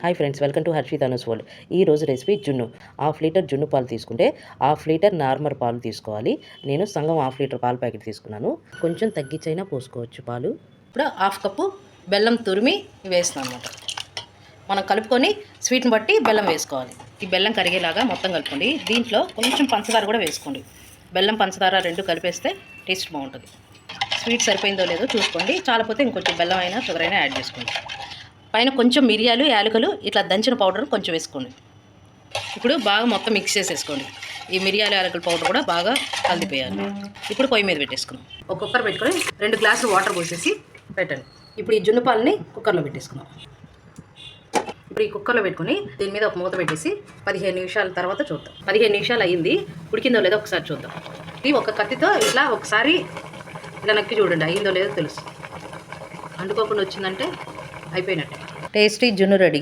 Hi friends, welcome to Harshith Anu's world. ఈ రోజు recipe జున్ను. హాఫ్ లీటర్ జున్ను పాలు తీసుకుంటే హాఫ్ లీటర్ నార్మల్ పాలు తీసుకోవాలి. నేను సంగం హాఫ్ లీటర్ పాల ప్యాకెట్ తీసుకున్నాను. కొంచెం తగ్గించైనా పోసుకోవచ్చు పాలు. ఇప్పుడు హాఫ్ కప్పు బెల్లం తురిమి వేస్తున్నాను అనమాట. మనం కలుపుకొని స్వీట్ని బట్టి బెల్లం వేసుకోవాలి. ఈ బెల్లం కరిగేలాగా మొత్తం కలుపుకోండి. దీంట్లో కొంచెం పంచదార కూడా వేసుకోండి. బెల్లం పంచదార రెండు కలిపేస్తే టేస్ట్ బాగుంటుంది. స్వీట్ సరిపోయిందో లేదో చూసుకోండి. చాలపోతే ఇంకొంచెం బెల్లం అయినా షుగర్ అయినా యాడ్ చేసుకోండి. పైన కొంచెం మిరియాలు, యాలకులు ఇట్లా దంచిన పౌడర్ కొంచెం వేసుకోండి. ఇప్పుడు బాగా మొత్తం మిక్స్ చేసేసుకోండి. ఈ మిరియాలు, యాలకుల పౌడర్ కూడా బాగా కలిపిపోయాలి. ఇప్పుడు పొయ్యి మీద పెట్టేసుకున్నాం. ఒక కుక్కర్ పెట్టుకొని 2 గ్లాసులు వాటర్ పోసేసి పెట్టండి. ఇప్పుడు ఈ జున్ను పాలని కుక్కర్లో పెట్టేసుకున్నాం. ఇప్పుడు ఈ కుక్కర్లో పెట్టుకొని దీని మీద ఒక మూత పెట్టేసి 15 నిమిషాల తర్వాత చూద్దాం. 15 నిమిషాలు అయ్యింది. ఉడికిందో లేదో ఒకసారి చూద్దాం. ఇది ఒక కత్తితో ఇట్లా ఒకసారి ఇలా నక్కి చూడండి, అయ్యిందో లేదో తెలుసు. అంటుకోకుండా వచ్చిందంటే అయిపోయినట్టే. టేస్టీ జున్ను రెడీ.